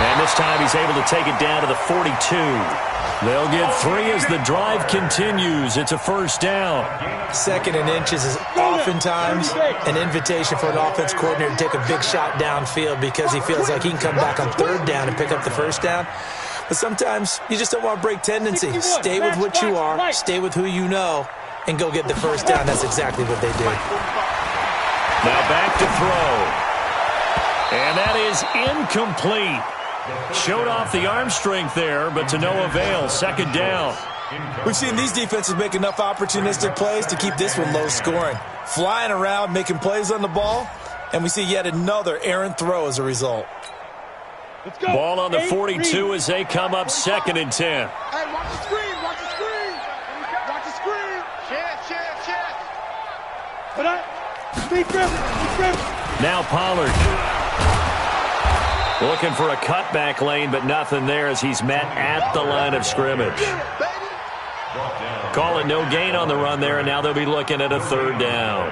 And this time he's able to take it down to the 42. They'll get 3 as the drive continues. It's a first down. 2nd and inches is oftentimes an invitation for an offense coordinator to take a big shot downfield because he feels like he can come back on 3rd down and pick up the first down. But sometimes you just don't want to break tendency. Stay with what you are, stay with who you know, and go get the first down. That's exactly what they did. Now back to throw. And that is incomplete. Showed off the arm strength there, but to no avail. 2nd down. We've seen these defenses make enough opportunistic plays to keep this one low scoring. Flying around, making plays on the ball, and we see yet another errant throw as a result. Ball on the 42 as they come up 2nd and 10. Hey, watch the screen, watch the screen. Watch the screen. Chance. Put up. Speed grip. Now Pollard. Looking for a cutback lane, but nothing there as he's met at the line of scrimmage. Call it no gain on the run there, and now they'll be looking at a 3rd down.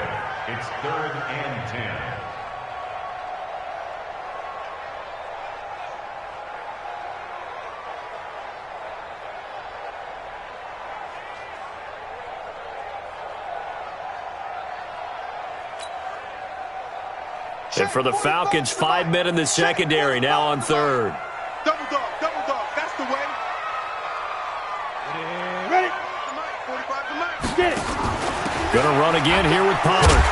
It's 3rd and 10. And for the Falcons, 5 men in the secondary, now on 3rd. Double dog, that's the way. Ready? 45 to Mike. Get it. Gonna run again here with Pollard.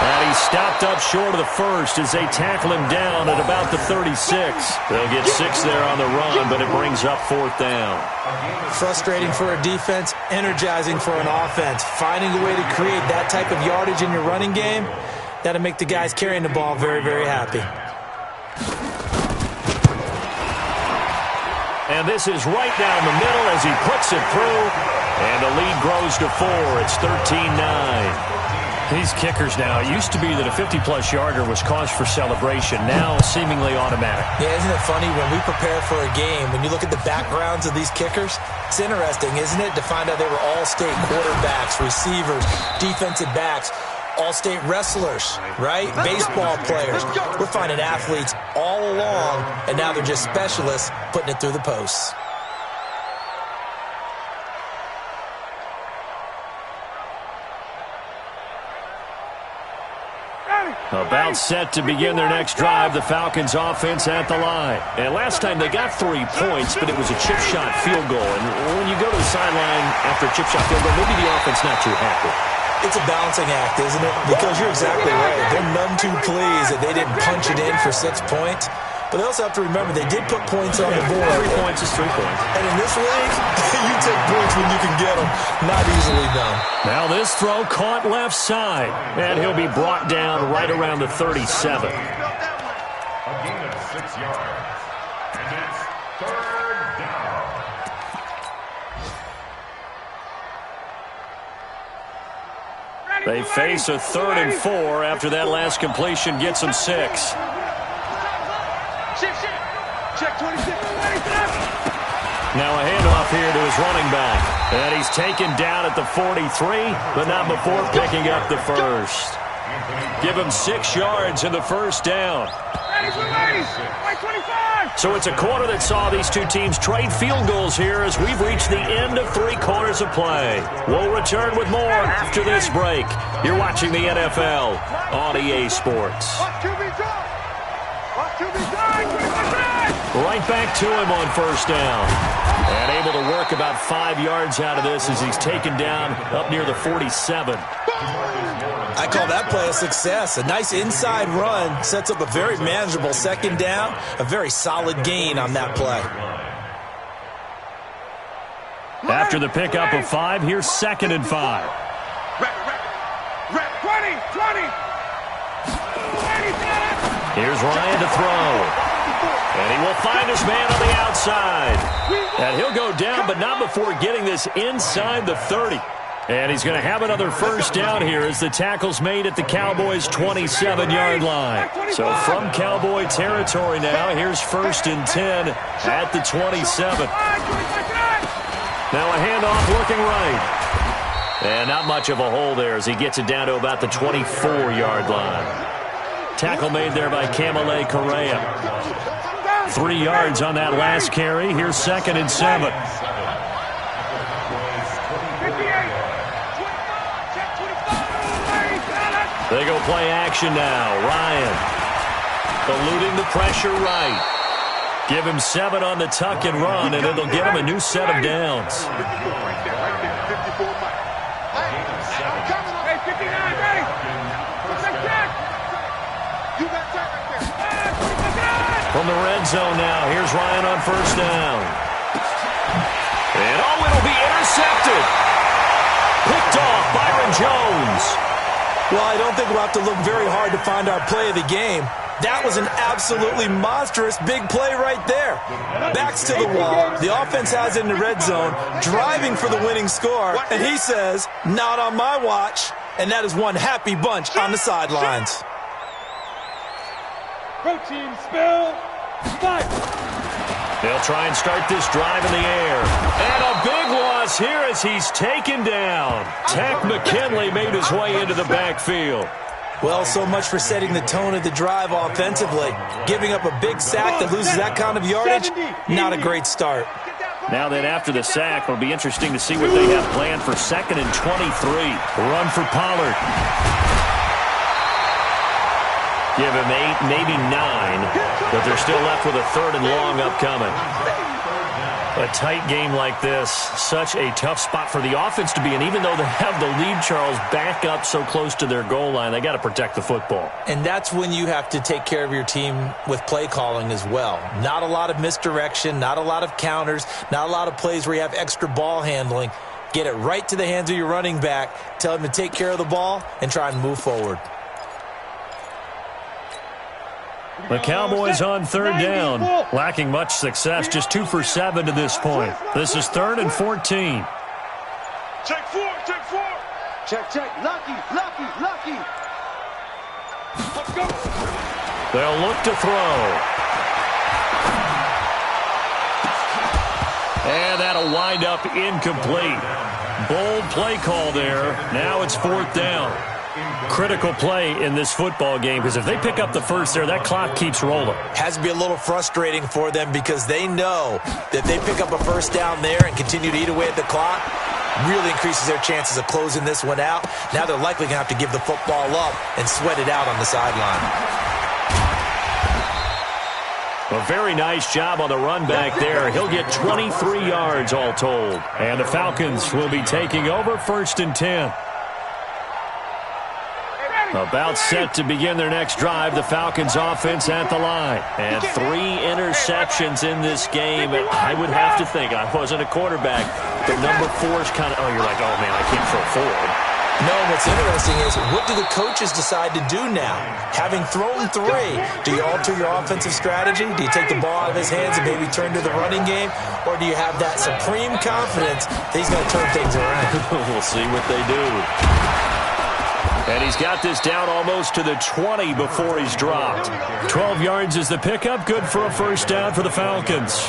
And he's stopped up short of the 1st as they tackle him down at about the 36. They'll get 6 there on the run, but it brings up 4th down. Frustrating for a defense, energizing for an offense. Finding a way to create that type of yardage in your running game, that'll make the guys carrying the ball very, very happy. And this is right down the middle as he puts it through. And the lead grows to 4. It's 13-9. These kickers now, it used to be that a 50-plus yarder was cause for celebration. Now seemingly automatic. Yeah, isn't it funny when we prepare for a game, when you look at the backgrounds of these kickers, it's interesting, isn't it, to find out they were all-state quarterbacks, receivers, defensive backs, all-state wrestlers, right? Baseball players. We're finding athletes all along, and now they're just specialists putting it through the posts. About set to begin their next drive, the Falcons offense at the line. And last time they got 3 points, but it was a chip shot field goal. And when you go to the sideline after a chip shot field goal, maybe the offense not too happy. It's a balancing act, isn't it? Because you're exactly right. They're none too pleased that they didn't punch it in for 6 points. But they also have to remember they did put points on the board. 3 points is 3 points. And in this league, you take points when you can get them. Not easily done. Now this throw caught left side. And he'll be brought down right around the 37. A gain of 6 yards. And it's 3rd down. They face a 3rd and 4 after that last completion gets them 6. Check 26. Now a handoff here to his running back. And he's taken down at the 43, but not before picking up the first. Give him 6 yards in the first down. So it's a quarter that saw these two teams trade field goals here as we've reached the end of 3 quarters of play. We'll return with more after this break. You're watching the NFL on EA Sports. Right back to him on first down. And able to work about 5 yards out of this as he's taken down up near the 47. I call that play a success. A nice inside run sets up a very manageable 2nd down. A very solid gain on that play. After the pickup of 5, here's 2nd and 5. 20. Here's Ryan to throw. And he will find his man on the outside. And he'll go down, but not before getting this inside the 30. And he's going to have another first down here as the tackle's made at the Cowboys' 27-yard line. So from Cowboy territory now, here's 1st and 10 at the 27. Now a handoff looking right. And not much of a hole there as he gets it down to about the 24-yard line. Tackle made there by Camille Correa. 3 yards on that last carry. Here's 2nd and 7. They go play action now. Ryan eluding the pressure right. Give him 7 on the tuck and run, and it'll get him a new set of downs. From the red zone now, here's Ryan on 1st down. And it'll be intercepted. Picked off Byron Jones. Well, I don't think we'll have to look very hard to find our play of the game. That was an absolutely monstrous big play right there. Backs to the wall. The offense has it in the red zone, driving for the winning score. And he says, not on my watch. And that is one happy bunch on the sidelines. Protein spill. Fight. They'll try and start this drive in the air. And a big loss here as he's taken down. Tack McKinley made his way into the backfield. Well, so much for setting the tone of the drive offensively. Giving up a big sack that loses that kind of yardage, not a great start. Now then, after the sack, it'll be interesting to see what they have planned for 2nd and 23. Run for Pollard. Give him 8, maybe 9, but they're still left with a 3rd and long upcoming. A tight game like this, such a tough spot for the offense to be in. Even though they have the lead, Charles, back up so close to their goal line, they got to protect the football. And that's when you have to take care of your team with play calling as well. Not a lot of misdirection, not a lot of counters, not a lot of plays where you have extra ball handling. Get it right to the hands of your running back, tell him to take care of the ball, and try and move forward. The Cowboys on 3rd down, lacking much success, just 2 for 7 to this point. This is 3rd and 14. Check 4, check 4. Check. Lucky. Let's go. They'll look to throw. And that'll wind up incomplete. Bold play call there. Now it's 4th down. Critical play in this football game, because if they pick up the first there, that clock keeps rolling. Has to be a little frustrating for them because they know that they pick up a 1st down there and continue to eat away at the clock, really increases their chances of closing this one out. Now they're likely going to have to give the football up and sweat it out on the sideline. A very nice job on the run back there. He'll get 23 yards all told. And the Falcons will be taking over 1st and 10. About set to begin their next drive, the Falcons offense at the line. And 3 interceptions in this game. I would have to think, I wasn't a quarterback, but number 4 is kind of, you're like, oh man, I can't throw forward. No, what's interesting is, what do the coaches decide to do now? Having thrown 3, do you alter your offensive strategy? Do you take the ball out of his hands and maybe turn to the running game? Or do you have that supreme confidence that he's going to turn things around? We'll see what they do. And he's got this down almost to the 20 before he's dropped. 12 yards is the pickup. Good for a 1st down for the Falcons.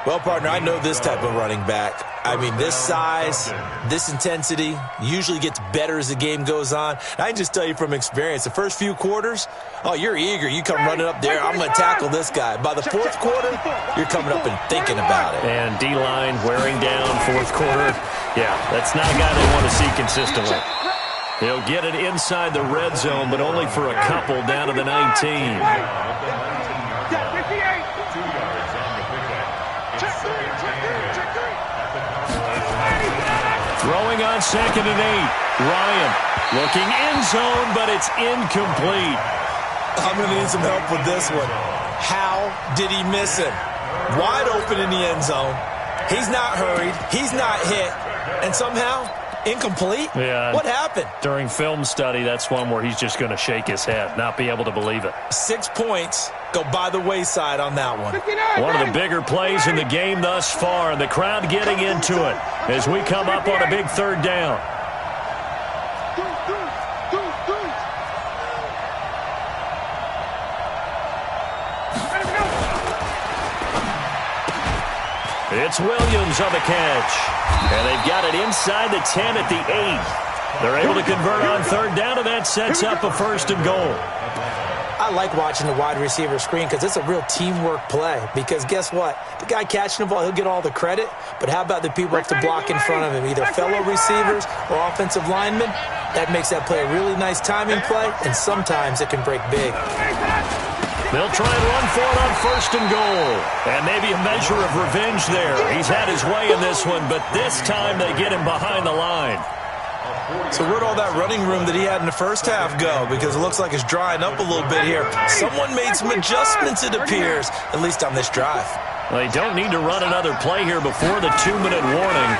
Well, partner, I know this type of running back. I mean, this size, this intensity usually gets better as the game goes on. I can just tell you from experience, the first few quarters, you're eager. You come running up there, I'm going to tackle this guy. By the 4th quarter, you're coming up and thinking about it. And D-line wearing down 4th quarter. Yeah, that's not a guy they want to see consistently. He'll get it inside the red zone, but only for a couple down to the 19. Throwing on 2nd and 8. Ryan looking end zone, but it's incomplete. I'm going to need some help with this one. How did he miss him? Wide open in the end zone. He's not hurried. He's not hit. And somehow, incomplete? Yeah. What happened? During film study, that's one where he's just going to shake his head, not be able to believe it. 6 points go by the wayside on that one. One of the bigger plays in the game thus far, and the crowd getting into it as we come up on a big 3rd down. It's Williams on the catch. And they've got it inside the 10 at the 8. They're able to convert on 3rd down, and that sets up a 1st and goal. I I like watching the wide receiver screen because it's a real teamwork play. Because guess what? The guy catching the ball, he'll get all the credit. But how about the people who have to block in front of him, either fellow receivers or offensive linemen? That makes that play a really nice timing play, and sometimes it can break big. They'll try and run for it on 1st and goal. And maybe a measure of revenge there. He's had his way in this one, but this time they get him behind the line. So where'd all that running room that he had in the first half go? Because it looks like it's drying up a little bit here. Someone made some adjustments, it appears, at least on this drive. Well, they don't need to run another play here before the 2-minute warning.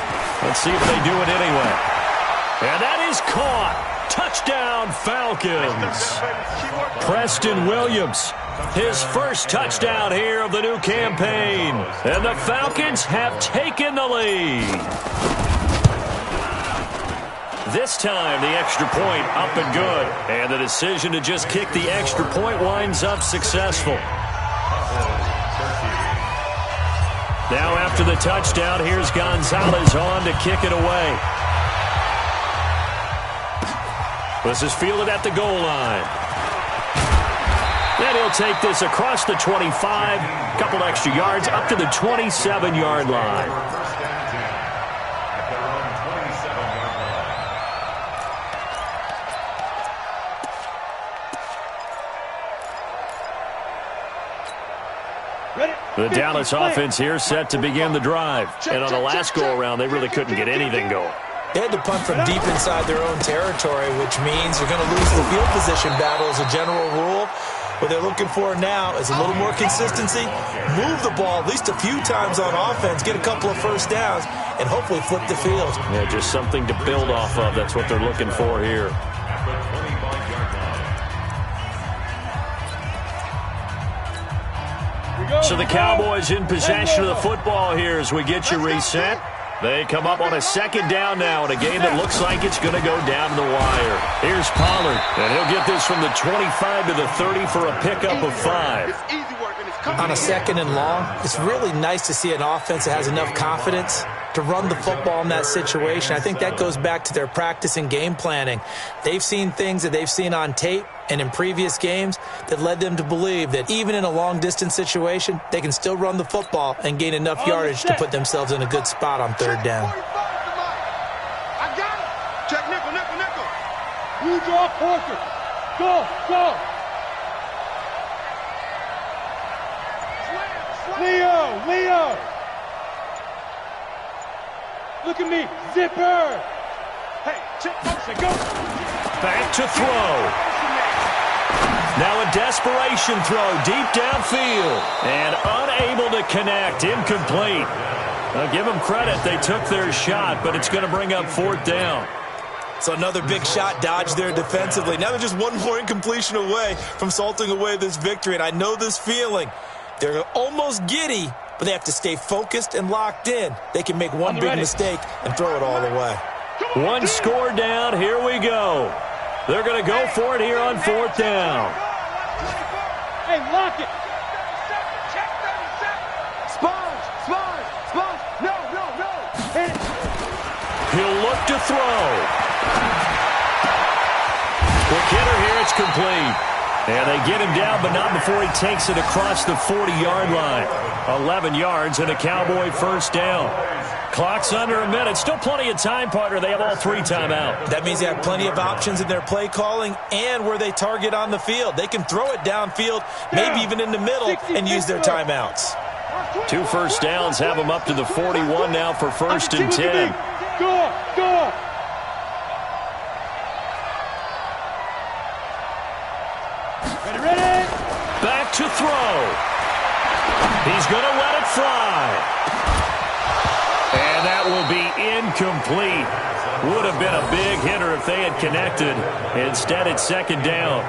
Let's see if they do it anyway. And that is caught. Touchdown, Falcons. Preston Williams, his first touchdown here of the new campaign. And the Falcons have taken the lead. This time, the extra point up and good. And the decision to just kick the extra point winds up successful. Now after the touchdown, here's Gonzalez on to kick it away. This is fielded at the goal line. Then he'll take this across the 25, couple extra yards up to the 27-yard line. The Dallas offense here set to begin the drive. And on the last go-around, they really couldn't get anything going. They had to punt from deep inside their own territory, which means they're going to lose the field position battle as a general rule. What they're looking for now is a little more consistency, move the ball at least a few times on offense, get a couple of first downs, and hopefully flip the field. Yeah, just something to build off of. That's what they're looking for here. So the Cowboys in possession of the football here as we get you reset. They come up on a 2nd down now in a game that looks like it's going to go down to the wire. Here's Pollard, and he'll get this from the 25 to the 30 for a pickup of 5. On a 2nd and long, it's really nice to see an offense that has enough confidence to run the football in that situation. I think that goes back to their practice and game planning. They've seen things that they've seen on tape and in previous games that led them to believe that even in a long-distance situation, they can still run the football and gain enough yardage to put themselves in a good spot on 3rd down. I got it. Check nickel, nickel, nickel. You draw Parker. Go, go. Leo. Look at me. Zipper. Hey, check, go. Back to throw. Now a desperation throw deep downfield. And unable to connect. Incomplete. I'll give them credit. They took their shot, but it's going to bring up 4th down. So another big shot dodge there defensively. Now they're just one more incompletion away from salting away this victory. And I know this feeling. They're almost giddy, but they have to stay focused and locked in. They can make one big mistake and throw it all away. One score down. Here we go. They're going to go for it here on 4th down. Hey, lock it. Sponge. No. Hit it. He'll look to throw. Quick hitter here. It's complete. And they get him down, but not before he takes it across the 40-yard line. 11 yards and a Cowboy 1st down. Clock's under a minute. Still plenty of time, partner. They have all 3 timeouts. That means they have plenty of options in their play calling and where they target on the field. They can throw it downfield, maybe even in the middle, and use their timeouts. 2 first downs have them up to the 41 now for 1st and 10. Go. Ready. Back to throw. He's going to let it fly. And that will be incomplete. Would have been a big hitter if they had connected. Instead, it's 2nd down.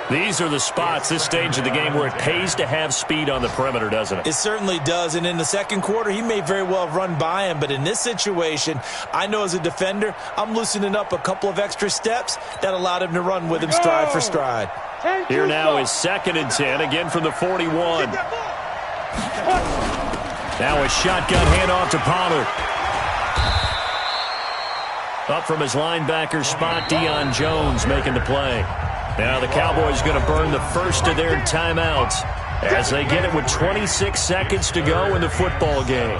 These are the spots, this stage of the game, where it pays to have speed on the perimeter, doesn't it? It certainly does, and in the 2nd quarter, he may very well have run by him, but in this situation, I know as a defender, I'm loosening up a couple of extra steps that allowed him to run with him stride for stride. Here now is 2nd and 10, again from the 41. Now a shotgun handoff to Pollard. Up from his linebacker spot, Deion Jones making the play. Now the Cowboys going to burn the first of their timeouts as they get it with 26 seconds to go in the football game.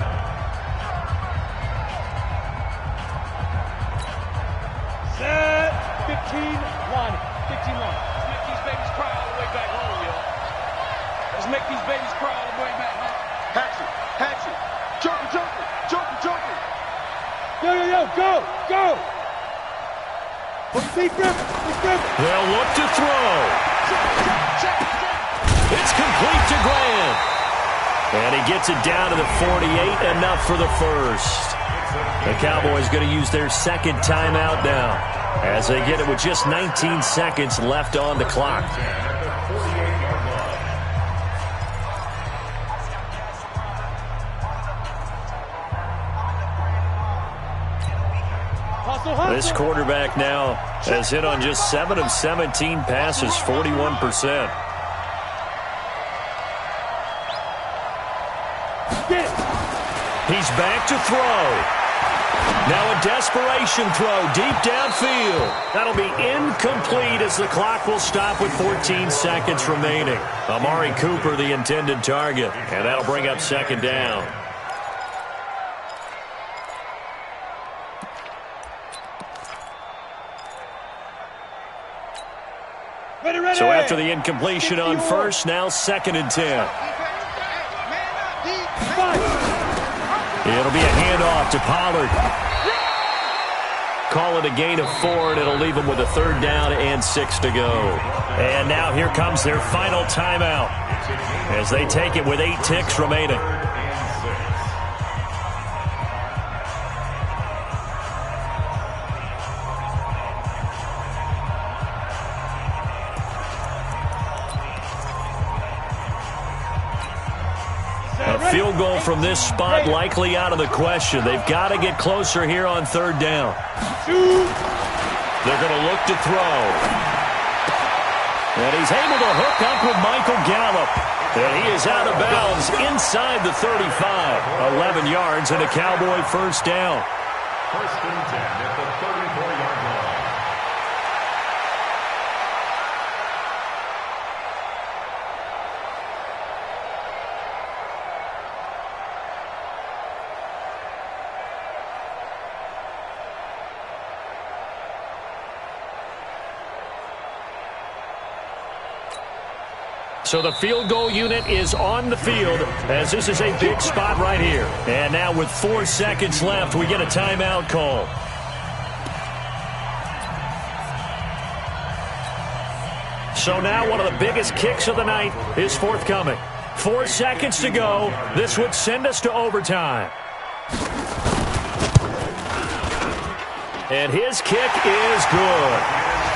Set. 15-1. 15-1. Let's make these babies cry all the way back home, yo. Let's make these babies cry all the way back home. Hatchet. Hatchet. Joker, Joker. Joker, Joker. Yo, yo, yo. Go. Go. Deep river. Deep river. They'll look to throw. It's complete to Grant. And he gets it down to the 48, enough for the first. The Cowboys going to use their second timeout now as they get it with just 19 seconds left on the clock. This quarterback now has hit on just 7 of 17 passes, 41%. He's back to throw. Now a desperation throw deep downfield. That'll be incomplete as the clock will stop with 14 seconds remaining. Amari Cooper, the intended target, and that'll bring up second down. So after the incompletion on first, now 2nd and 10. It'll be a handoff to Pollard. Call it a gain of 4, and it'll leave them with a 3rd down and 6 to go. And now here comes their final timeout as they take it with 8 ticks remaining. A field goal from this spot likely out of the question. They've got to get closer here on 3rd down. They're going to look to throw. And he's able to hook up with Michael Gallup. And he is out of bounds inside the 35. 11 yards and a Cowboy 1st down. 1st and 10 at the 34-yard line. So the field goal unit is on the field as this is a big spot right here. And now with 4 seconds left, we get a timeout call. So now one of the biggest kicks of the night is forthcoming. 4 seconds to go. This would send us to overtime. And his kick is good.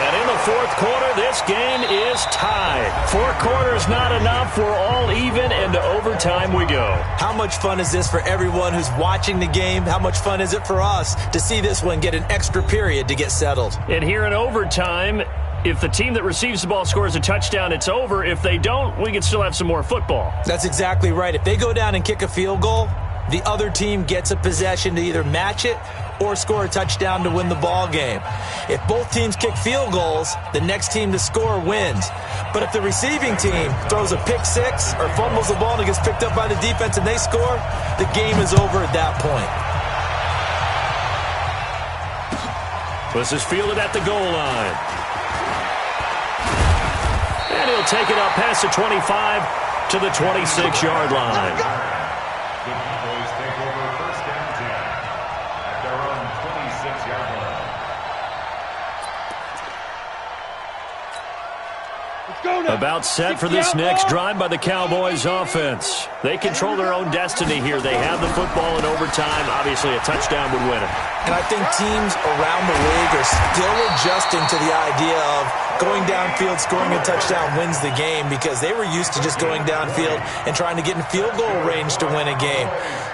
And in the 4th quarter, this game is tied. 4 quarters not enough. We're all even, and to overtime we go. How much fun is this for everyone who's watching the game? How much fun is it for us to see this one get an extra period to get settled? And here in overtime, if the team that receives the ball scores a touchdown, it's over. If they don't, we can still have some more football. That's exactly right. If they go down and kick a field goal, the other team gets a possession to either match it or score a touchdown to win the ball game. If both teams kick field goals, the next team to score wins. But if the receiving team throws a pick six or fumbles the ball and it gets picked up by the defense and they score, the game is over at that point. This is fielded at the goal line. And he'll take it up past the 25 to the 26-yard line. The Cowboys take over 1st and 10 at their own 26-yard line. About set for this next drive by the Cowboys offense. They control their own destiny here. They have the football in overtime. Obviously, a touchdown would win it. And I think teams around the league are still adjusting to the idea of going downfield, scoring a touchdown wins the game, because they were used to just going downfield and trying to get in field goal range to win a game.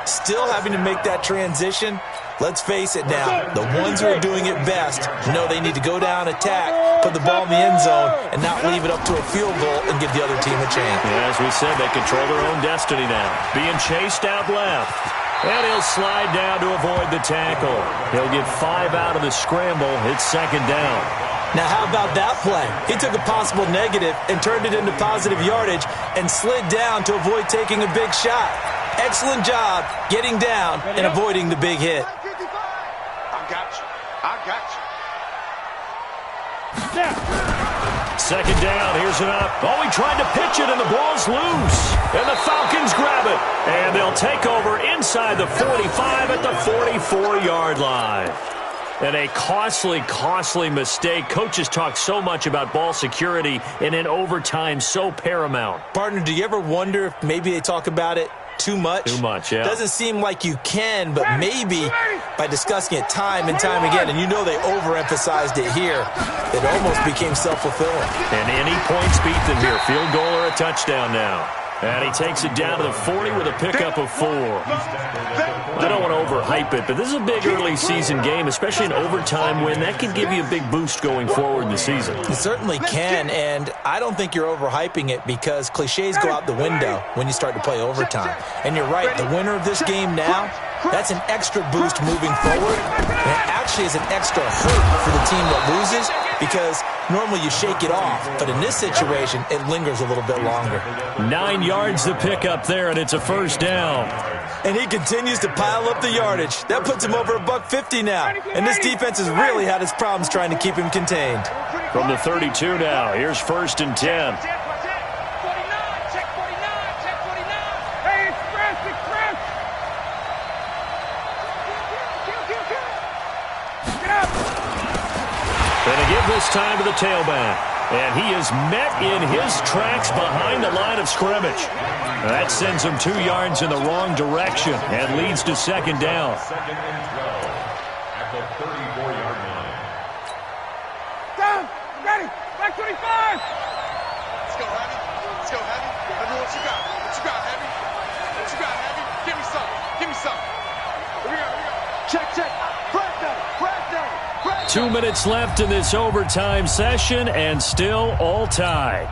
Still having to make that transition. Let's face it now, the ones who are doing it best know they need to go down, attack, put the ball in the end zone, and not leave it up to a field goal and give the other team a chance. Yeah, as we said, they control their own destiny now. Being chased out left. And he'll slide down to avoid the tackle. He'll get 5 out of the scramble. It's 2nd down. Now, how about that play? He took a possible negative and turned it into positive yardage and slid down to avoid taking a big shot. Excellent job getting down and avoiding the big hit. I got you. Second down, here's it up. Oh, he tried to pitch it, and the ball's loose. And the Falcons grab it. And they'll take over inside the 45 at the 44-yard line. And a costly mistake. Coaches talk so much about ball security, and in overtime, so paramount. Partner, do you ever wonder if maybe they talk about it too much? Too much, yeah. Doesn't seem like you can, but maybe by discussing it time and time again, and you know they overemphasized it here, it almost became self-fulfilling. And any points beat them here. Field goal or a touchdown now. And he takes it down to the 40 with a pickup of 4. I don't want to overhype it, but this is a big early season game, especially an overtime win. That can give you a big boost going forward in the season. It certainly can, and I don't think you're overhyping it because cliches go out the window when you start to play overtime. And you're right, the winner of this game now, that's an extra boost moving forward, and it actually is an extra hurt for the team that loses because normally you shake it off, but in this situation, it lingers a little bit longer. 9 yards to pick up there, and it's a first down. And he continues to pile up the yardage. That puts him over $150 now. And this defense has really had its problems trying to keep him contained. From the 32 now, here's 1st and 10. Hey, express! Get up! And a give this time to the tailback. And he is met in his tracks behind the line of scrimmage. That sends him 2 yards in the wrong direction and leads to second down. Second and 12 at the 34-yard line. Down! Ready! Back 25! Let's go, Heavy. Let's go, Heavy. Let me know what you got. What you got, Heavy? What you got, Heavy? Give me some. Give me some. Here we go. Check! Press down! 2 minutes left in this overtime session, and still all tied.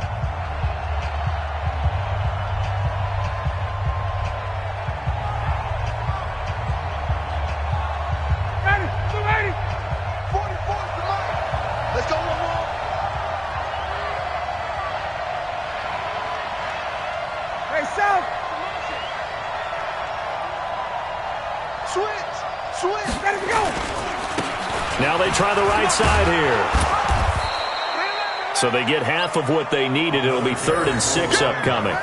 Ready! 280! 44 is the mark! Let's go one more! Hey, South! Switch! Let it go! Now they try the right side here. So they get half of what they needed. It'll be 3rd and 6 upcoming.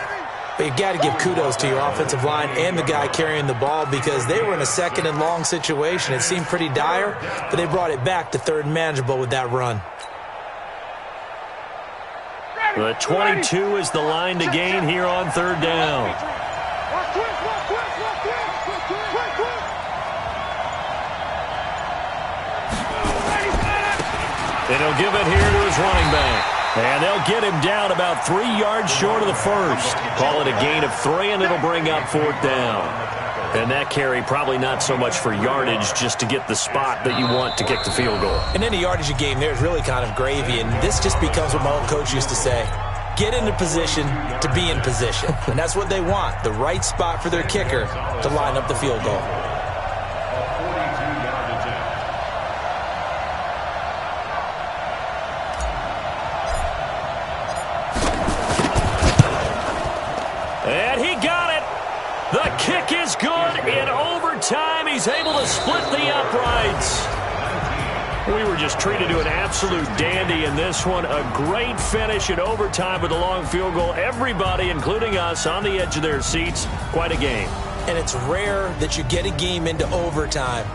But you got to give kudos to your offensive line and the guy carrying the ball because they were in a 2nd and long situation. It seemed pretty dire, but they brought it back to 3rd and manageable with that run. The 22 is the line to gain here on 3rd down. And he'll give it here to his running back. And they'll get him down about 3 yards short of the first. Call it a gain of 3, and it'll bring up 4th down. And that carry probably not so much for yardage, just to get the spot that you want to kick the field goal. And any yardage game there is really kind of gravy, and this just becomes what my old coach used to say. Get into position to be in position. And that's what they want, the right spot for their kicker to line up the field goal. And he got it. The kick is good in overtime. He's able to split the uprights. We were just treated to an absolute dandy in this one. A great finish in overtime with a long field goal. Everybody, including us, on the edge of their seats. Quite a game. And it's rare that you get a game into overtime